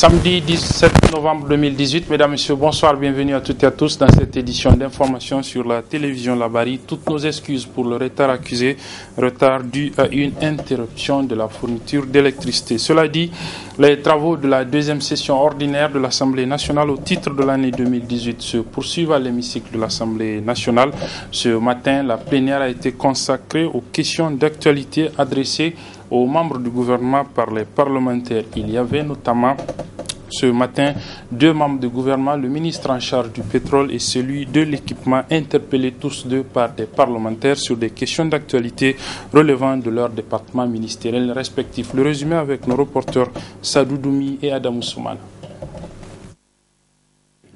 Samedi 17 novembre 2018, mesdames, messieurs, bonsoir, bienvenue à toutes et à tous dans cette édition d'information sur la télévision Labari. Toutes nos excuses pour le retard accusé, retard dû à une interruption de la fourniture d'électricité. Cela dit, les travaux de la deuxième session ordinaire de l'Assemblée nationale au titre de l'année 2018 se poursuivent à l'hémicycle de l'Assemblée nationale. Ce matin, la plénière a été consacrée aux questions d'actualité adressées aux membres du gouvernement par les parlementaires. Il y avait notamment ce matin 2 membres du gouvernement, le ministre en charge du pétrole et celui de l'équipement, interpellés tous deux par des parlementaires sur des questions d'actualité relevant de leur département ministériel respectif. Le résumé avec nos reporters Sadou Doumi et Adam Soumana.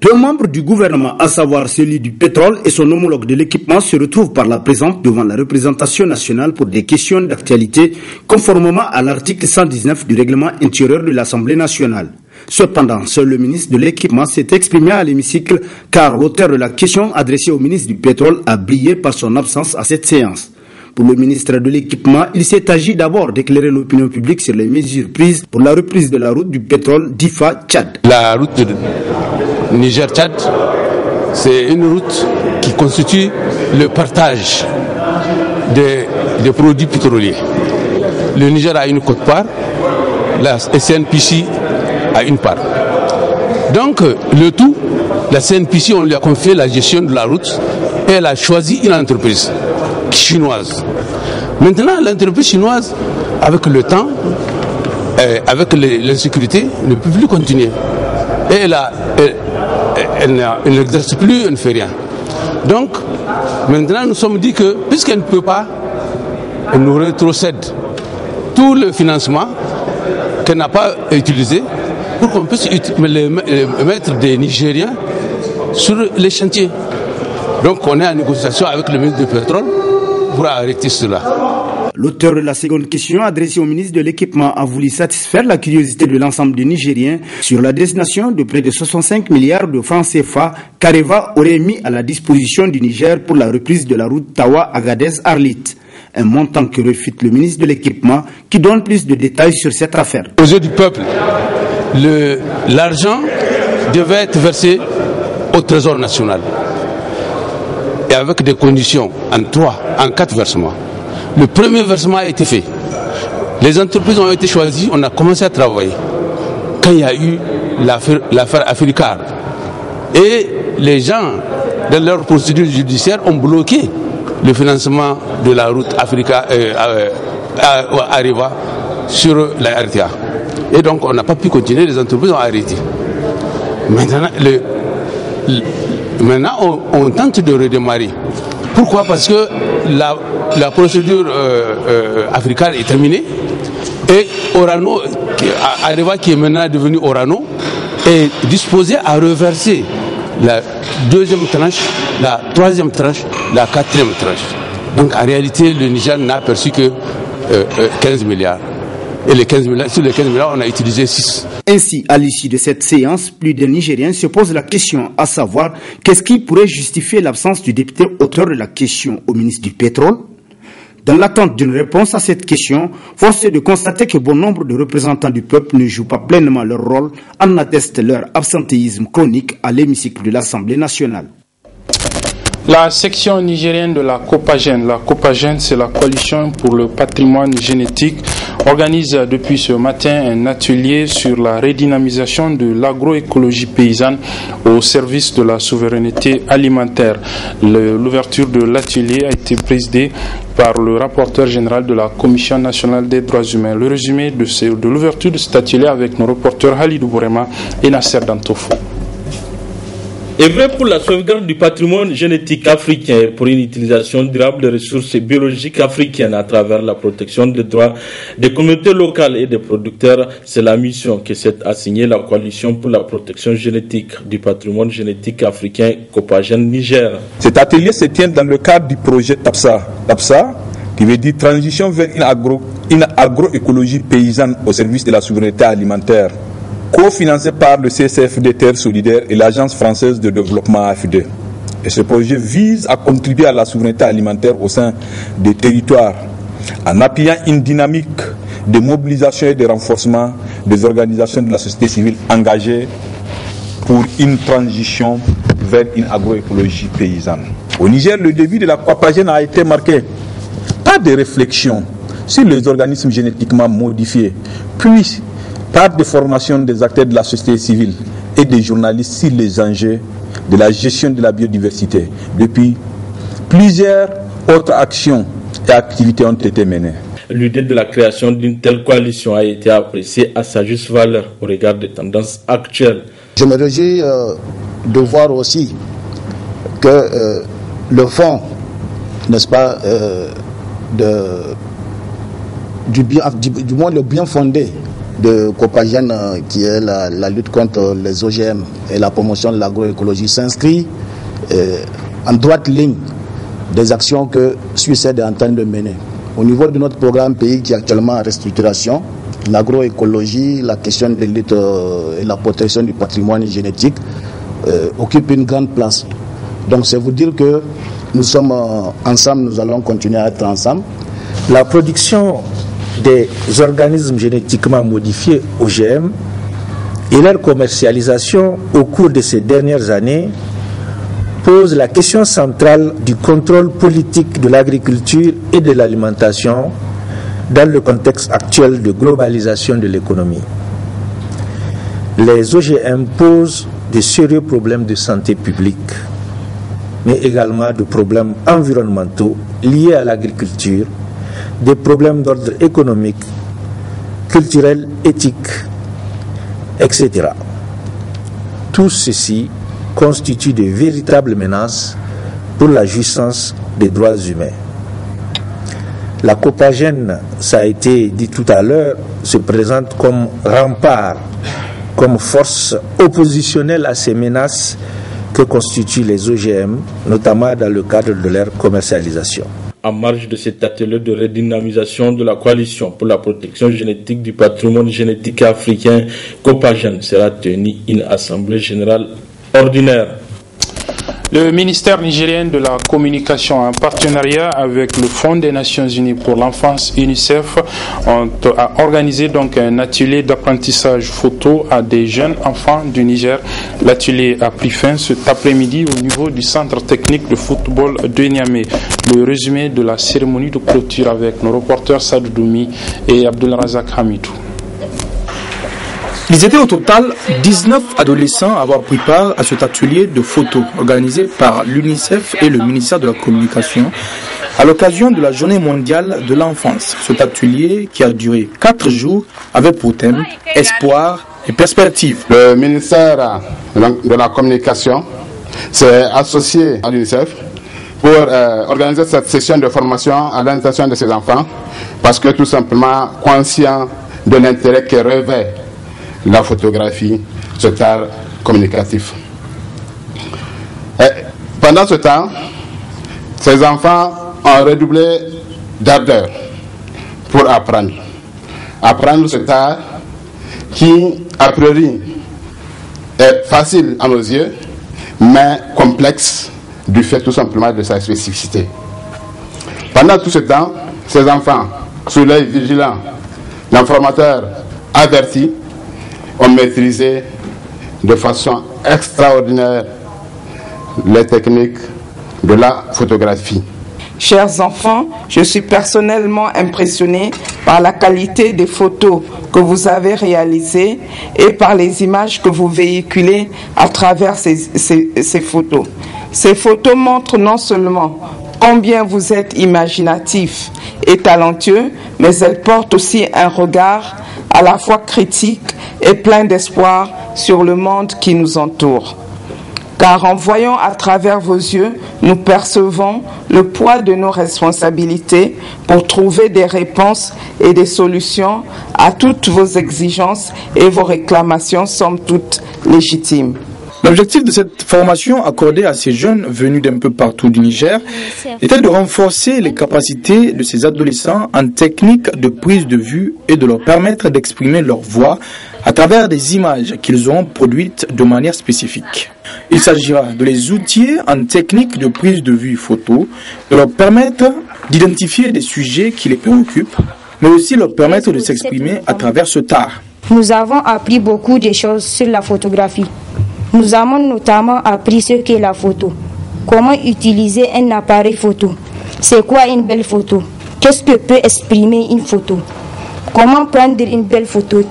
2 membres du gouvernement, à savoir celui du pétrole et son homologue de l'équipement, se retrouvent par la présence devant la représentation nationale pour des questions d'actualité, conformément à l'article 119 du règlement intérieur de l'Assemblée nationale. Cependant, seul le ministre de l'équipement s'est exprimé à l'hémicycle, car l'auteur de la question adressée au ministre du pétrole a brillé par son absence à cette séance. Pour le ministre de l'équipement, il s'est agi d'abord d'éclairer l'opinion publique sur les mesures prises pour la reprise de la route du pétrole d'Ifa-Tchad. La route de Niger-Tchad, c'est une route qui constitue le partage des produits pétroliers. Le Niger a une quote-part, la CNPC a une part. Donc, le tout, la CNPC, on lui a confié la gestion de la route et elle a choisi une entreprise chinoise. Maintenant, l'entreprise chinoise, avec le temps, avec l'insécurité, ne peut plus continuer. Et elle n'exerce plus, elle ne fait rien. Donc, maintenant, nous sommes dit que, puisqu'elle ne peut pas, elle nous rétrocède tout le financement qu'elle n'a pas utilisé pour qu'on puisse mettre des Nigériens sur les chantiers. Donc, on est en négociation avec le ministre du pétrole pour arrêter cela. L'auteur de la seconde question adressée au ministre de l'équipement a voulu satisfaire la curiosité de l'ensemble des Nigériens sur la destination de près de 65 milliards de francs CFA qu'Areva aurait mis à la disposition du Niger pour la reprise de la route Tawa-Agadez-Arlit. Un montant que refute le ministre de l'équipement qui donne plus de détails sur cette affaire. Aux yeux du peuple, l'argent devait être versé au Trésor national et avec des conditions en 4 versements. Le premier versement a été fait. Les entreprises ont été choisies, on a commencé à travailler. Quand il y a eu l'affaire Africar, et les gens, dans leur procédure judiciaire, ont bloqué le financement de la route Areva sur la RTA. Et donc on n'a pas pu continuer, les entreprises ont arrêté. Maintenant, on tente de redémarrer. Pourquoi? Parce que la procédure africaine est terminée et Orano, Areva qui est maintenant devenu Orano, est disposé à reverser la 2e tranche, la 3e tranche, la 4e tranche. Donc en réalité, le Niger n'a perçu que 15 milliards. Et sur les 15 milliards, on a utilisé 6. Ainsi, à l'issue de cette séance, plus d'un Nigérien se pose la question, à savoir, qu'est-ce qui pourrait justifier l'absence du député auteur de la question au ministre du pétrole? Dans l'attente d'une réponse à cette question, force est de constater que bon nombre de représentants du peuple ne jouent pas pleinement leur rôle, en atteste leur absentéisme chronique à l'hémicycle de l'Assemblée nationale. La section nigérienne de la COPAGEN, c'est la coalition pour le patrimoine génétique, organise depuis ce matin un atelier sur la redynamisation de l'agroécologie paysanne au service de la souveraineté alimentaire. L'ouverture de l'atelier a été présidée par le rapporteur général de la Commission nationale des droits humains. Le résumé de l'ouverture de cet atelier avec nos reporters Halidou Bourema et Nasser Dantofo. Œuvrer pour la sauvegarde du patrimoine génétique africain et pour une utilisation durable des ressources biologiques africaines à travers la protection des droits des communautés locales et des producteurs, c'est la mission que s'est assignée la coalition pour la protection génétique du patrimoine génétique africain COPAGEN Niger. Cet atelier se tient dans le cadre du projet TAPSA. TAPSA, qui veut dire transition vers une agroécologie paysanne au service de la souveraineté alimentaire, cofinancé par le CCFD Terre Solidaire et l'Agence française de développement AFD. Et ce projet vise à contribuer à la souveraineté alimentaire au sein des territoires en appuyant une dynamique de mobilisation et de renforcement des organisations de la société civile engagées pour une transition vers une agroécologie paysanne. Au Niger, le début de la Copagène a été marqué par des réflexions sur les organismes génétiquement modifiés, puis par des formations des acteurs de la société civile et des journalistes sur les enjeux de la gestion de la biodiversité. Depuis, plusieurs autres actions et activités ont été menées. L'idée de la création d'une telle coalition a été appréciée à sa juste valeur au regard des tendances actuelles. Je me réjouis de voir aussi que le fond, n'est-ce pas, du moins le bien fondé de Copagène, qui est la lutte contre les OGM et la promotion de l'agroécologie, s'inscrit en droite ligne des actions que Suicide est en train de mener. Au niveau de notre programme pays qui est actuellement en restructuration, l'agroécologie, la question de lutte et la protection du patrimoine génétique occupe une grande place. Donc c'est vous dire que nous sommes ensemble, nous allons continuer à être ensemble. La production des organismes génétiquement modifiés OGM et leur commercialisation au cours de ces dernières années pose la question centrale du contrôle politique de l'agriculture et de l'alimentation dans le contexte actuel de globalisation de l'économie. Les OGM posent de sérieux problèmes de santé publique, mais également de problèmes environnementaux liés à l'agriculture, des problèmes d'ordre économique, culturel, éthique, etc. Tout ceci constitue de véritables menaces pour la jouissance des droits humains. La Copagène, ça a été dit tout à l'heure, se présente comme rempart, comme force oppositionnelle à ces menaces que constituent les OGM, notamment dans le cadre de leur commercialisation. En marge de cet atelier de redynamisation de la coalition pour la protection génétique du patrimoine génétique africain, Copagène, sera tenue une assemblée générale ordinaire. Le ministère nigérien de la communication, en partenariat avec le Fonds des Nations Unies pour l'enfance UNICEF, a organisé donc un atelier d'apprentissage photo à des jeunes enfants du Niger. L'atelier a pris fin cet après-midi au niveau du centre technique de football de Niamey. Le résumé de la cérémonie de clôture avec nos reporters Sadou Doumi et Abdelrazak Hamidou. Ils étaient au total 19 adolescents à avoir pris part à cet atelier de photos organisé par l'UNICEF et le ministère de la Communication à l'occasion de la Journée mondiale de l'enfance. Cet atelier, qui a duré 4 jours, avait pour thème espoir et perspective. Le ministère de la Communication s'est associé à l'UNICEF pour organiser cette session de formation à l'intention de ces enfants, parce que tout simplement conscient de l'intérêt que revêt la photographie, cet art communicatif. Et pendant ce temps, ces enfants ont redoublé d'ardeur pour apprendre. Apprendre cet art qui, a priori, est facile à nos yeux, mais complexe du fait tout simplement de sa spécificité. Pendant tout ce temps, ces enfants, sous l'œil vigilant d'un formateur averti, ont maîtrisé de façon extraordinaire les techniques de la photographie. Chers enfants, je suis personnellement impressionné par la qualité des photos que vous avez réalisées et par les images que vous véhiculez à travers ces photos. Ces photos montrent non seulement combien vous êtes imaginatif et talentueux, mais elles portent aussi un regard à la fois critique et plein d'espoir sur le monde qui nous entoure. Car en voyant à travers vos yeux, nous percevons le poids de nos responsabilités pour trouver des réponses et des solutions à toutes vos exigences et vos réclamations, somme toute légitimes. L'objectif de cette formation accordée à ces jeunes venus d'un peu partout du Niger était de renforcer les capacités de ces adolescents en technique de prise de vue et de leur permettre d'exprimer leur voix à travers des images qu'ils auront produites de manière spécifique. Il s'agira de les outiller en technique de prise de vue photo, de leur permettre d'identifier des sujets qui les préoccupent, mais aussi leur permettre de s'exprimer à travers ce art. Nous avons appris beaucoup de choses sur la photographie. Nous avons notamment appris ce qu'est la photo, comment utiliser un appareil photo, c'est quoi une belle photo, qu'est-ce que peut exprimer une photo, comment prendre une belle photo,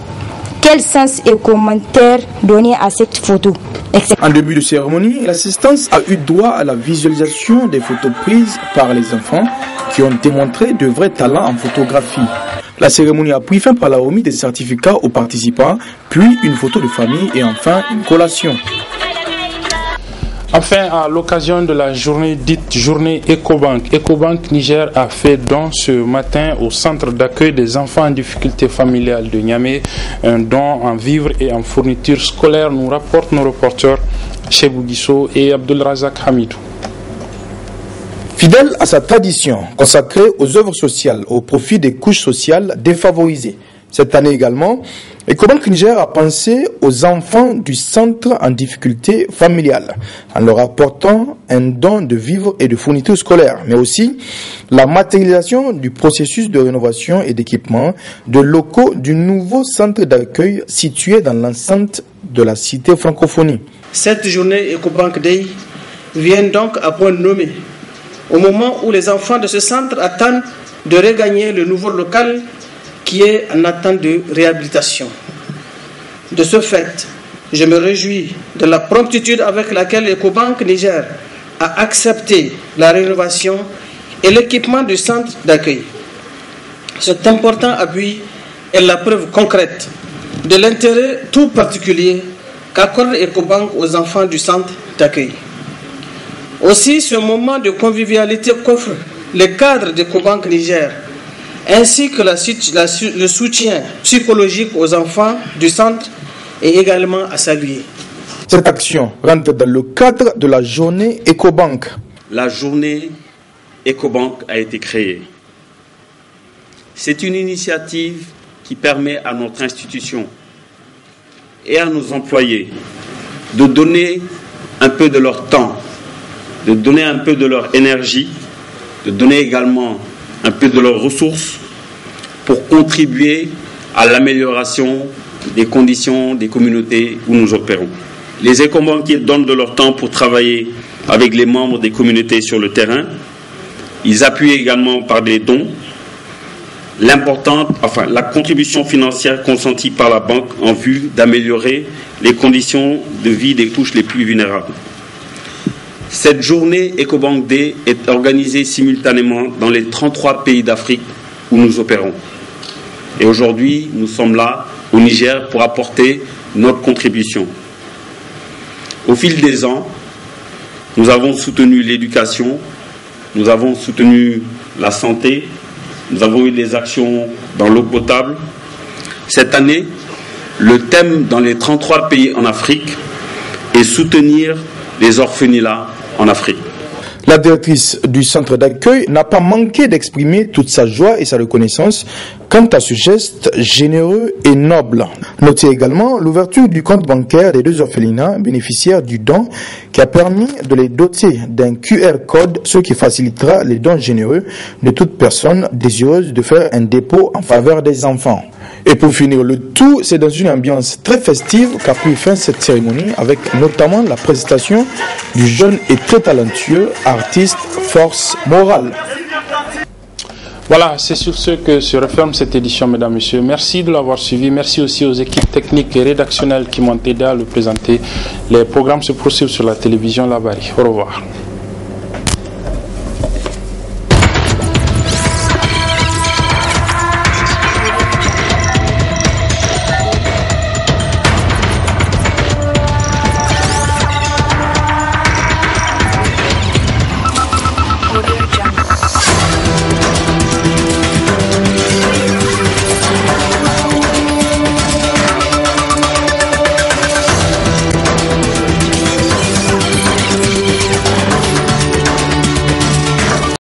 quel sens et commentaires donner à cette photo, etc. En début de cérémonie, l'assistance a eu droit à la visualisation des photos prises par les enfants qui ont démontré de vrais talents en photographie. La cérémonie a pris fin par la remise des certificats aux participants, puis une photo de famille et enfin une collation. Enfin, à l'occasion de la journée dite journée Ecobank, Ecobank Niger a fait don ce matin au centre d'accueil des enfants en difficulté familiale de Niamey un don en vivres et en fournitures scolaires, nous rapportent nos reporters Chebou Guisso et Abdelrazak Hamidou. Fidèle à sa tradition consacrée aux œuvres sociales au profit des couches sociales défavorisées, cette année également, Ecobank Niger a pensé aux enfants du centre en difficulté familiale en leur apportant un don de vivres et de fournitures scolaires, mais aussi la matérialisation du processus de rénovation et d'équipement de locaux du nouveau centre d'accueil situé dans l'enceinte de la cité francophonie. Cette journée Ecobank Day vient donc à point nommé au moment où les enfants de ce centre attendent de regagner le nouveau local qui est en attente de réhabilitation. De ce fait, je me réjouis de la promptitude avec laquelle Ecobank Niger a accepté la rénovation et l'équipement du centre d'accueil. Cet important appui est la preuve concrète de l'intérêt tout particulier qu'accorde Ecobank aux enfants du centre d'accueil. Aussi, ce moment de convivialité qu'offre le cadre d'Ecobank Niger, ainsi que le soutien psychologique aux enfants du centre, est également à saluer. Cette action rentre dans le cadre de la journée Ecobank. La journée Ecobank a été créée. C'est une initiative qui permet à notre institution et à nos employés de donner un peu de leur temps, de donner un peu de leur énergie, de donner également un peu de leurs ressources pour contribuer à l'amélioration des conditions des communautés où nous opérons. Les écobanquiers donnent de leur temps pour travailler avec les membres des communautés sur le terrain. Ils appuient également par des dons la contribution financière consentie par la banque en vue d'améliorer les conditions de vie des couches les plus vulnérables. Cette journée Ecobank Day est organisée simultanément dans les 33 pays d'Afrique où nous opérons. Et aujourd'hui, nous sommes là, au Niger, pour apporter notre contribution. Au fil des ans, nous avons soutenu l'éducation, nous avons soutenu la santé, nous avons eu des actions dans l'eau potable. Cette année, le thème dans les 33 pays en Afrique est soutenir les orphelinats en Afrique. La directrice du centre d'accueil n'a pas manqué d'exprimer toute sa joie et sa reconnaissance quant à ce geste généreux et noble. Notez également l'ouverture du compte bancaire des deux orphelinats bénéficiaires du don qui a permis de les doter d'un QR code, ce qui facilitera les dons généreux de toute personne désireuse de faire un dépôt en faveur des enfants. Et pour finir le tout, c'est dans une ambiance très festive qu'a pris fin cette cérémonie avec notamment la présentation du jeune et très talentueux artiste Force Morale. Voilà, c'est sur ce que se referme cette édition, mesdames et messieurs. Merci de l'avoir suivi. Merci aussi aux équipes techniques et rédactionnelles qui m'ont aidé à le présenter. Les programmes se poursuivent sur la télévision Labari. Au revoir.